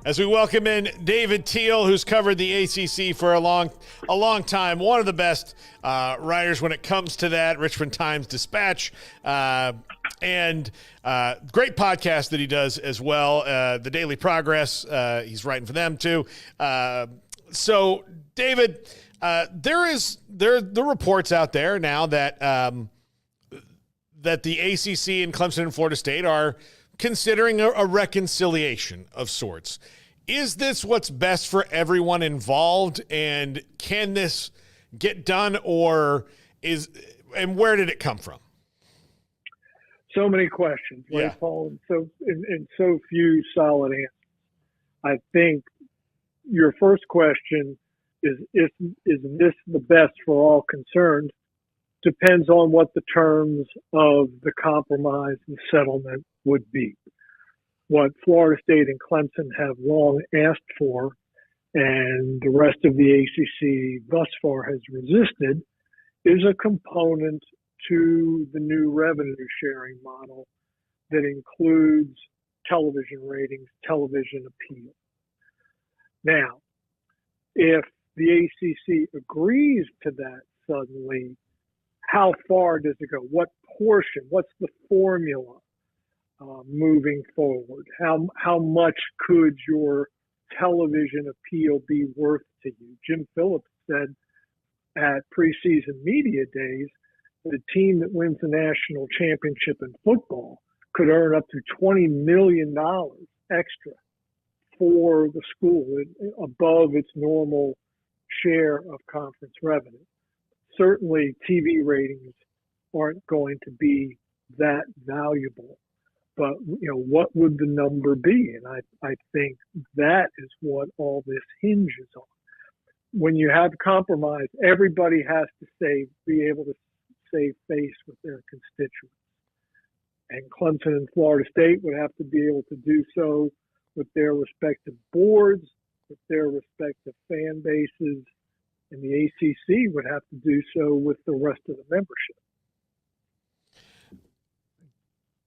As we welcome in David Teel, who's covered the ACC for a long time, one of the best writers when it comes to that, Richmond Times-Dispatch, and great podcast that he does as well, The Daily Progress. He's writing for them too. So, David, there are the reports out there now that that the ACC and Clemson and Florida State are considering a reconciliation of sorts. Is this what's best for everyone involved, and can this get done, and where did it come from? So many questions, right, yeah. Paul, and so few solid answers. I think your first question is this the best for all concerned? Depends on what the terms of the compromise and settlement would be. What Florida State and Clemson have long asked for, and the rest of the ACC thus far has resisted, is a component to the new revenue sharing model that includes television ratings, television appeal. Now, if the ACC agrees to that suddenly, how far does it go? What portion? What's the formula moving forward? How much could your television appeal be worth to you? Jim Phillips said at preseason media days, the team that wins the national championship in football could earn up to $20 million extra for the school above its normal share of conference revenue. Certainly TV ratings aren't going to be that valuable, but what would the number be? And I think that is what all this hinges on. When you have compromise, everybody has to be able to save face with their constituents. And Clemson and Florida State would have to be able to do so with their respective boards, with their respective fan bases, and the ACC would have to do so with the rest of the membership.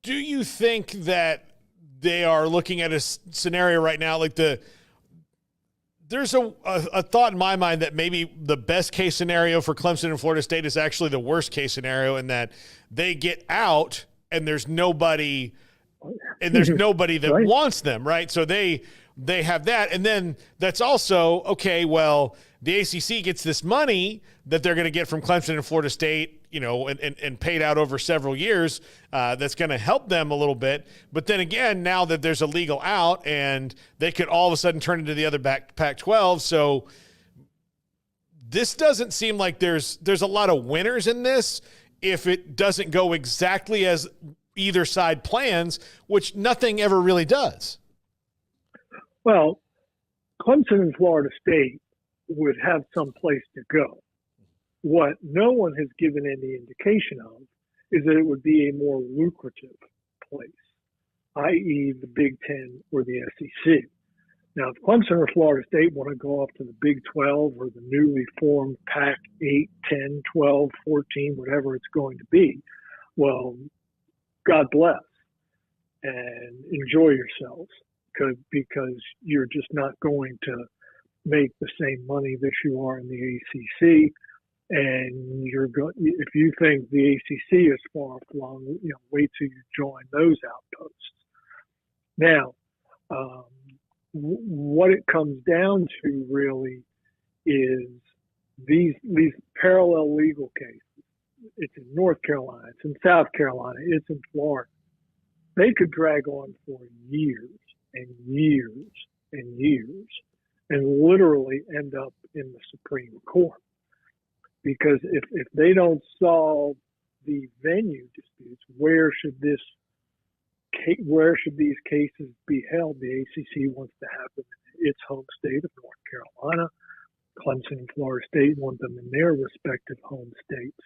Do you think that they are looking at a scenario right now, like there's a thought in my mind that maybe the best case scenario for Clemson and Florida State is actually the worst case scenario, in that they get out and there's nobody that right. wants them, right? So they have that. And then that's also, okay, well, the ACC gets this money that they're going to get from Clemson and Florida State, and paid out over several years. That's going to help them a little bit. But then again, now that there's a legal out, and they could all of a sudden turn into the other Pac-12. So this doesn't seem like there's a lot of winners in this if it doesn't go exactly as either side plans, which nothing ever really does. Well, Clemson and Florida State would have some place to go. What no one has given any indication of is that it would be a more lucrative place, i.e. the Big Ten or the SEC. Now, if Clemson or Florida State want to go off to the Big 12 or the newly formed Pac 8, 10, 12, 14, whatever it's going to be, well, God bless and enjoy yourselves, because you're just not going to make the same money that you are in the ACC. And if you think the ACC is far flung, wait till you join those outposts. Now, what it comes down to really is these parallel legal cases. It's in North Carolina, it's in South Carolina, it's in Florida. They could drag on for years and years and years and literally end up in the Supreme Court. Because if they don't solve the venue disputes, where should these cases be held? The ACC wants to have them in its home state of North Carolina. Clemson and Florida State want them in their respective home states.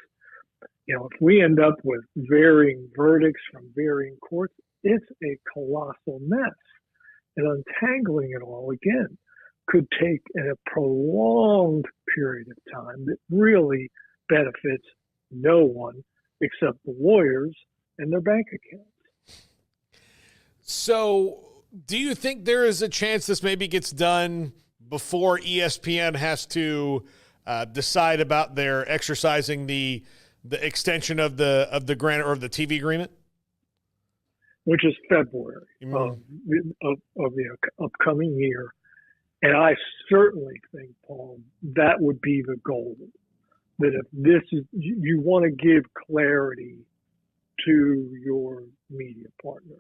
If we end up with varying verdicts from varying courts, it's a colossal mess. And untangling it all again could take a prolonged period of time that really benefits no one except the lawyers and their bank accounts. So Do you think there is a chance this maybe gets done before ESPN has to decide about their exercising the extension of the grant or of the TV agreement? Which is February of the upcoming year. And I certainly think, Paul, that would be the goal. That if this is, you want to give clarity to your media partner,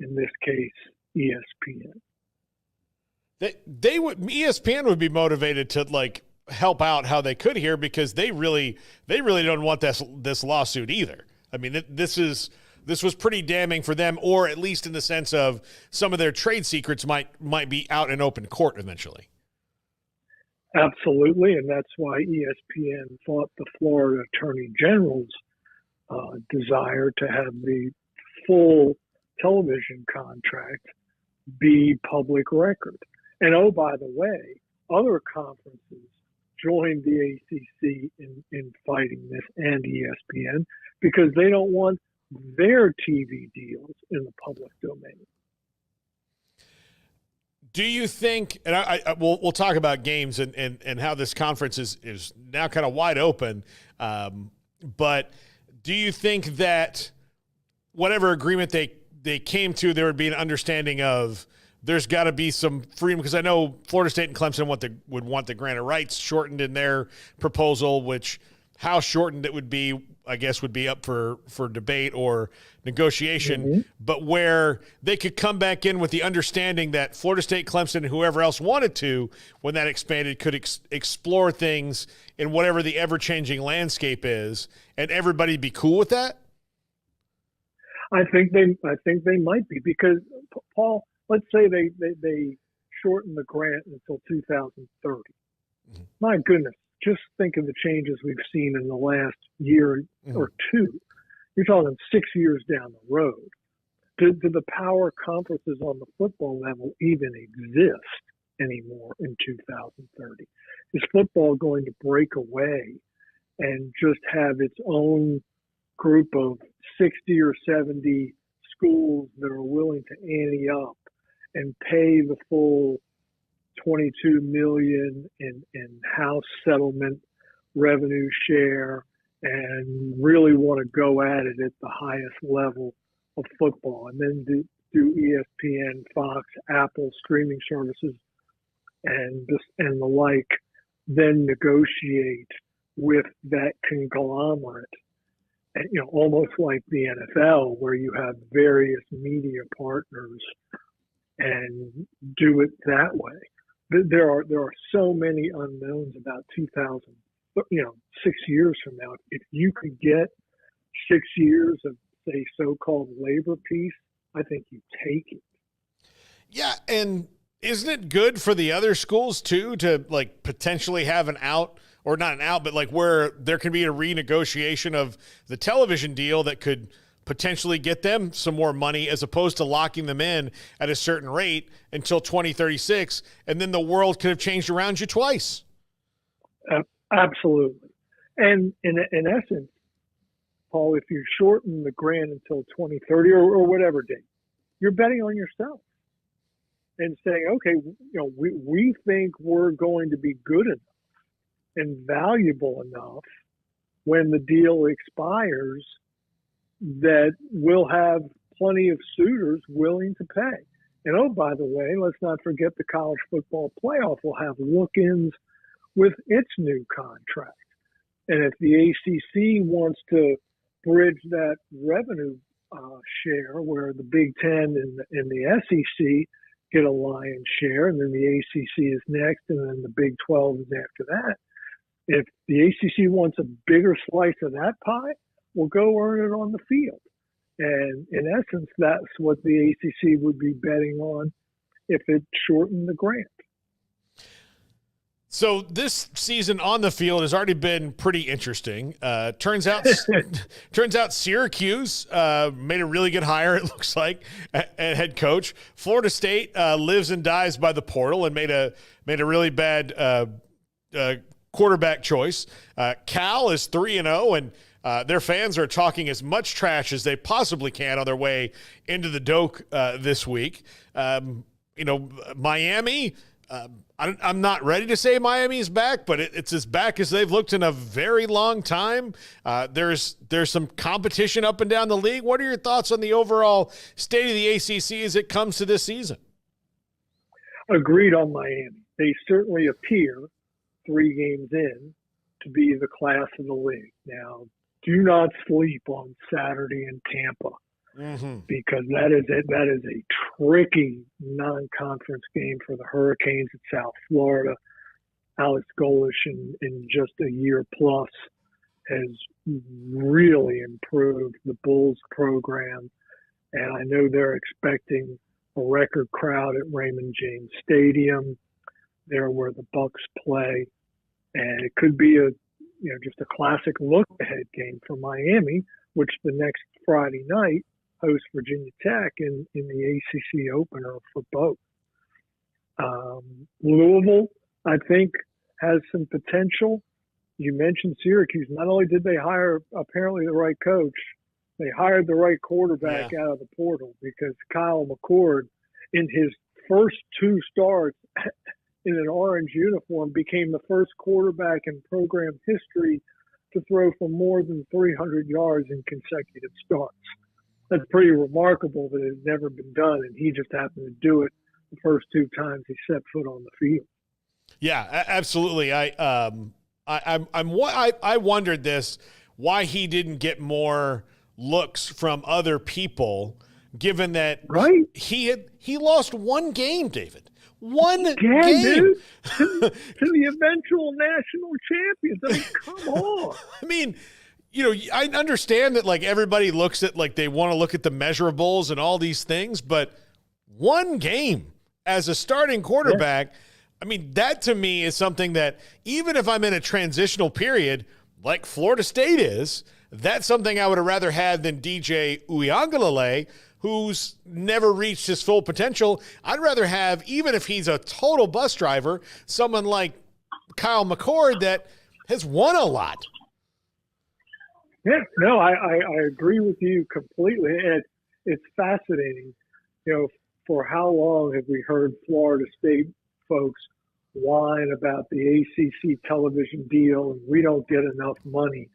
in this case, ESPN. ESPN would be motivated to like help out how they could here, because they really don't want this lawsuit either. I mean, this was pretty damning for them, or at least in the sense of some of their trade secrets might be out in open court eventually. Absolutely, and that's why ESPN fought the Florida Attorney General's desire to have the full television contract be public record. And oh, by the way, other conferences joined the ACC in fighting this, and ESPN, because they don't want their TV deals in the public domain. Do you think, and we'll talk about games and how this conference is now kind of wide open, but do you think that whatever agreement they came to, there would be an understanding of there's got to be some freedom? Because I know Florida State and Clemson would want the grant of rights shortened in their proposal, which how shortened it would be, I guess, would be up for debate or negotiation, but where they could come back in with the understanding that Florida State, Clemson, and whoever else wanted to, when that expanded, could explore things in whatever the ever-changing landscape is, and everybody be cool with that? I think they might be, because, Paul, let's say they shorten the grant until 2030. My goodness. Just think of the changes we've seen in the last year or two. You're talking 6 years down the road. Do the power conferences on the football level even exist anymore in 2030? Is football going to break away and just have its own group of 60 or 70 schools that are willing to ante up and pay the full $22 million in house settlement revenue share and really want to go at it at the highest level of football, and then do ESPN, Fox, Apple streaming services and the like, then negotiate with that conglomerate, and almost like the NFL, where you have various media partners, and do it that way. There are so many unknowns about 6 years from now. If you could get 6 years of, say, so-called labor peace, I think you take it. Yeah, and isn't it good for the other schools too to like potentially have an out, or not an out, but like where there can be a renegotiation of the television deal that could potentially get them some more money, as opposed to locking them in at a certain rate until 2036, and then the world could have changed around you twice. Absolutely. And in essence, Paul, if you shorten the grant until 2030 or whatever date, you're betting on yourself and saying, okay, we think we're going to be good enough and valuable enough when the deal expires that we'll have plenty of suitors willing to pay. And oh, by the way, let's not forget the college football playoff will have look-ins with its new contract. And if the ACC wants to bridge that revenue share, where the Big Ten and the SEC get a lion's share, and then the ACC is next, and then the Big 12 is after that. If the ACC wants a bigger slice of that pie, we'll go earn it on the field. And in essence, that's what the ACC would be betting on if it shortened the grant. So this season on the field has already been pretty interesting. Turns out Syracuse made a really good hire, it looks like, at head coach. Florida State lives and dies by the portal and made a really bad quarterback choice. Cal is 3-0, and their fans are talking as much trash as they possibly can on their way into the Doak this week. Miami, I'm not ready to say Miami's back, but it's as back as they've looked in a very long time. There's some competition up and down the league. What are your thoughts on the overall state of the ACC as it comes to this season? Agreed on Miami. They certainly appear 3 games in to be the class of the league. Now, do not sleep on Saturday in Tampa, because that is a tricky non-conference game for the Hurricanes in South Florida. Alex Golesh in just a year plus has really improved the Bulls program, and I know they're expecting a record crowd at Raymond James Stadium, there where the Bucks play, and it could be just a classic look-ahead game for Miami, which the next Friday night hosts Virginia Tech in the ACC opener for both. Louisville, I think, has some potential. You mentioned Syracuse. Not only did they hire apparently the right coach, they hired the right quarterback out of the portal, because Kyle McCord, in his first 2 starts in an orange uniform, became the first quarterback in program history to throw for more than 300 yards in consecutive starts. That's pretty remarkable that it had never been done, and he just happened to do it the first 2 times he set foot on the field. Yeah, absolutely. I wondered this, why he didn't get more looks from other people, given that he lost 1 game, David. One game. Dude, to the eventual national champions. I mean, come on. I mean, I understand that, like, everybody looks at, like, they want to look at the measurables and all these things, but 1 game as a starting quarterback, I mean, that to me is something that, even if I'm in a transitional period like Florida State is, that's something I would have rather had than DJ Uiagalelei, who's never reached his full potential. I'd rather have, even if he's a total bus driver, someone like Kyle McCord that has won a lot. Yeah, no, I agree with you completely. And it's fascinating. For how long have we heard Florida State folks whine about the ACC television deal and we don't get enough money?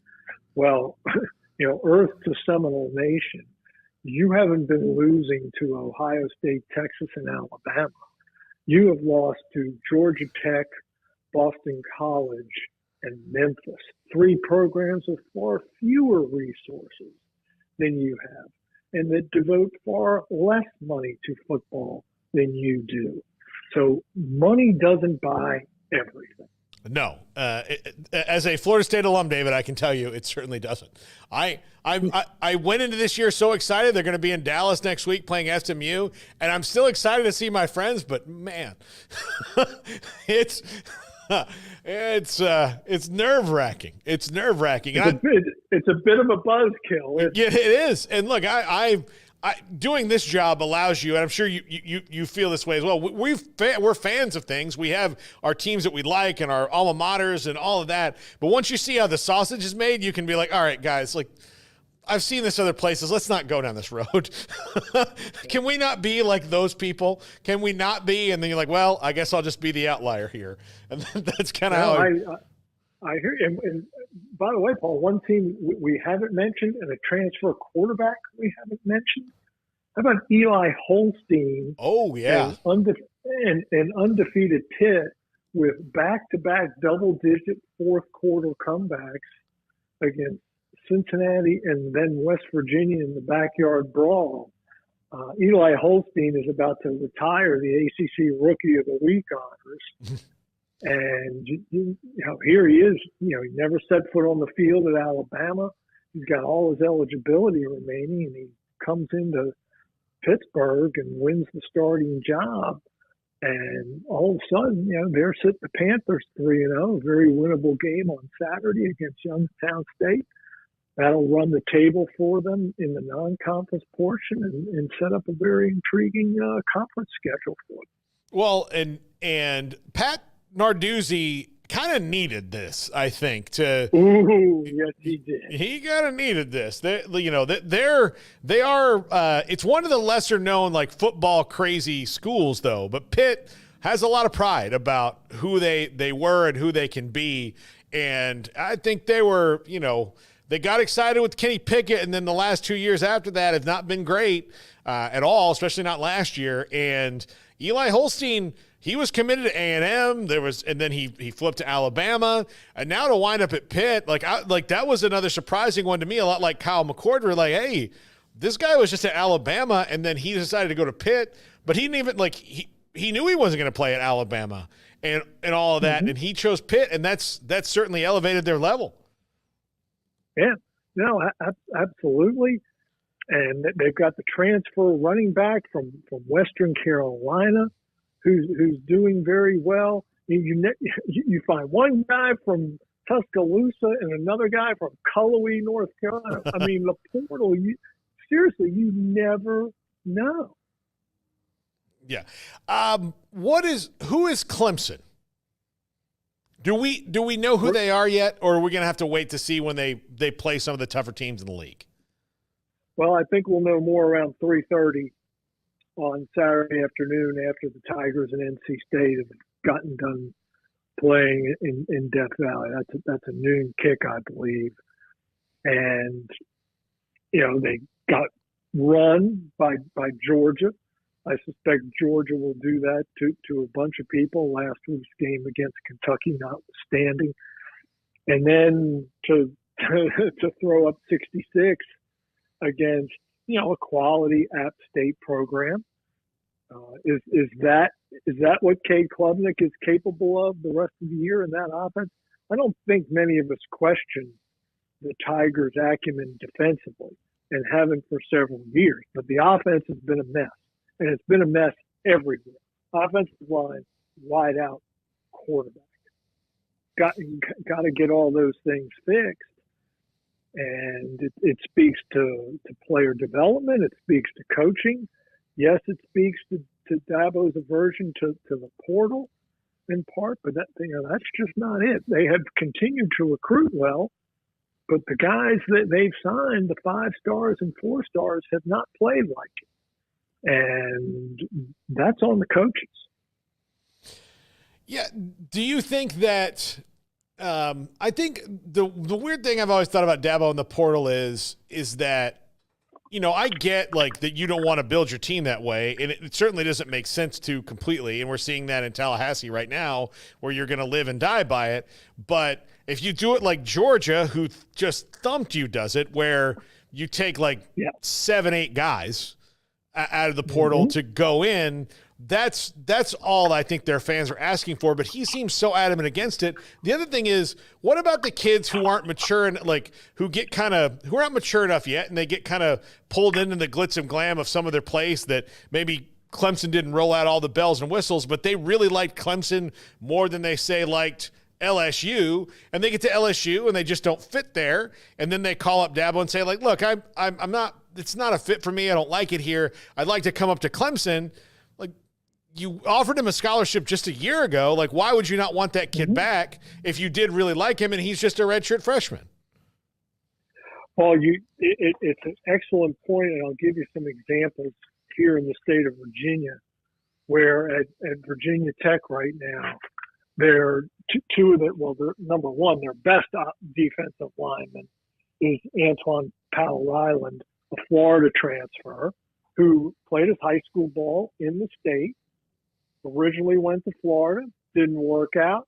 Well, Earth to Seminole Nation, you haven't been losing to Ohio State, Texas, and Alabama. You have lost to Georgia Tech, Boston College, and Memphis, 3 programs with far fewer resources than you have, and that devote far less money to football than you do. So money doesn't buy everything. No. As a Florida State alum, David, I can tell you it certainly doesn't. I went into this year so excited. They're going to be in Dallas next week playing SMU, and I'm still excited to see my friends, but man, it's nerve-wracking. It's nerve-wracking. It's a bit of a buzzkill. Yeah, it is. And look, I doing this job allows you, and I'm sure you feel this way as well. We're fans of things. We have our teams that we like and our alma maters and all of that. But once you see how the sausage is made, you can be like, all right, guys, like, I've seen this other places. Let's not go down this road. Can we not be like those people? Can we not be? And then you're like, well, I guess I'll just be the outlier here. And that's kind of how I hear you. And by the way, Paul, one team we haven't mentioned and a transfer quarterback we haven't mentioned. How about Eli Holstein? Oh, yeah. And undefeated Pitt with back-to-back double-digit fourth-quarter comebacks against Cincinnati and then West Virginia in the backyard brawl. Eli Holstein is about to retire the ACC Rookie of the Week honors. And here he is. He never set foot on the field at Alabama. He's got all his eligibility remaining, and he comes into Pittsburgh and wins the starting job. And all of a sudden, they're sitting the Panthers 3-0, a very winnable game on Saturday against Youngstown State. That'll run the table for them in the non-conference portion and set up a very intriguing conference schedule for them. Well, and Pat Narduzzi kind of needed this, I think. To Ooh, yes, he did. He kind of needed this. They are. It's one of the lesser known like football crazy schools, though. But Pitt has a lot of pride about who they were and who they can be, and I think they were. They got excited with Kenny Pickett, and then the last 2 years after that have not been great at all, especially not last year. And Eli Holstein, he was committed to A&M. And then he flipped to Alabama, and now to wind up at Pitt, that was another surprising one to me. A lot like Kyle McCord, were like, hey, this guy was just at Alabama, and then he decided to go to Pitt, but he didn't even he knew he wasn't going to play at Alabama and all of that, and he chose Pitt, and that's certainly elevated their level. Yeah, no, absolutely. And they've got the transfer running back from Western Carolina who's doing very well. You find one guy from Tuscaloosa and another guy from Cullowhee, North Carolina. I mean, the portal, seriously, you never know. Yeah. Who is Clemson? Do we know who they are yet, or are we going to have to wait to see when they play some of the tougher teams in the league? Well, I think we'll know more around 3:30 on Saturday afternoon after the Tigers and NC State have gotten done playing in Death Valley. That's a noon kick, I believe. And, they got run by Georgia. I suspect Georgia will do that to a bunch of people, last week's game against Kentucky notwithstanding. And then to throw up 66 against, a quality App State program. Is that what Cade Klubnik is capable of the rest of the year in that offense? I don't think many of us question the Tigers' acumen defensively, and haven't for several years. But the offense has been a mess, and it's been a mess everywhere. Offensive line, wide out, quarterback. Got to get all those things fixed. And it speaks to player development. It speaks to coaching. Yes, it speaks to Dabo's aversion to the portal in part, but that's just not it. They have continued to recruit well, but the guys that they've signed, the 5 stars and 4 stars, have not played like it. And that's on the coaches. Yeah. Do you think that I think the weird thing I've always thought about Dabo in the portal is that, I get that you don't want to build your team that way, and it certainly doesn't make sense to completely. And we're seeing that in Tallahassee right now, where you're going to live and die by it. But if you do it like Georgia, who just thumped you, does it, where you take 7, 8 guys out of the portal to go in, that's all I think their fans are asking for. But he seems so adamant against it. The other thing is, what about the kids who aren't mature and who aren't mature enough yet, and they get kind of pulled into the glitz and glam of some of their plays that maybe Clemson didn't roll out all the bells and whistles, but they really liked Clemson more than they say liked LSU, and they get to LSU and they just don't fit there, and then they call up Dabo and say look, I'm not, it's not a fit for me, I don't like it here, I'd like to come up to Clemson. You offered him a scholarship just a year ago. Why would you not want that kid back if you did really like him and he's just a redshirt freshman? Well, it's an excellent point, and I'll give you some examples here in the state of Virginia, where at Virginia Tech right now, they're two of they're number one, their best defensive lineman is Antoine Powell-Ryland, a Florida transfer who played his high school ball in the state. Originally went to Florida, didn't work out,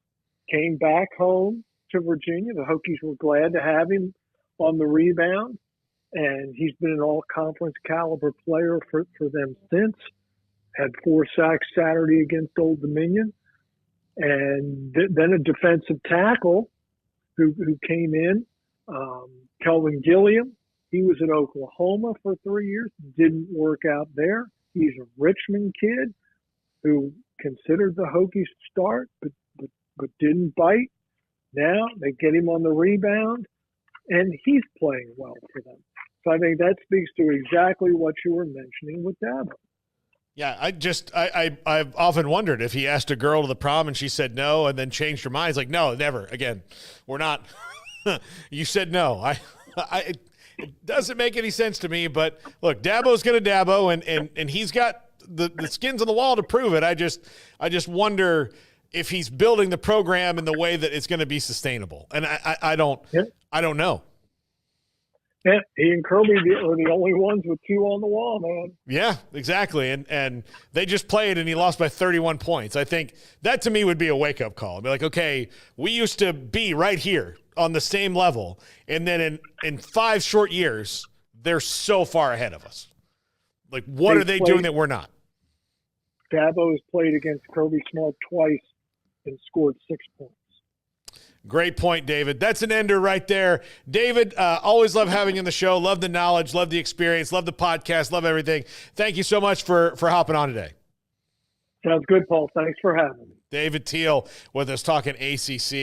came back home to Virginia. The Hokies were glad to have him on the rebound, and he's been an all-conference caliber player for them since. Had 4 sacks Saturday against Old Dominion. And then a defensive tackle who came in, Kelvin Gilliam. He was at Oklahoma for 3 years, didn't work out there. He's a Richmond kid who considered the Hokies start, but didn't bite. Now they get him on the rebound, and he's playing well for them. So I think that speaks to exactly what you were mentioning with Dabo. Yeah, I've often wondered if he asked a girl to the prom and she said no and then changed her mind. He's like, no, never again. We're not. You said no. It doesn't make any sense to me. But look, Dabo's going to Dabo, and he's got the skins on the wall to prove it. I just wonder if he's building the program in the way that it's going to be sustainable. And I don't know. Yeah, he and Kirby are the only ones with two on the wall, man. Yeah, exactly. And they just played, and he lost by 31 points. I think that to me would be a wake-up call. I'd be like, okay, we used to be right here on the same level, and then in 5 short years, they're so far ahead of us. Like, what are they doing that we're not? Dabo has played against Kirby Smart twice and scored 6 points. Great point, David. That's an ender right there. David, always love having you on the show. Love the knowledge, love the experience, love the podcast, love everything. Thank you so much for hopping on today. Sounds good, Paul. Thanks for having me. David Teel with us talking ACC.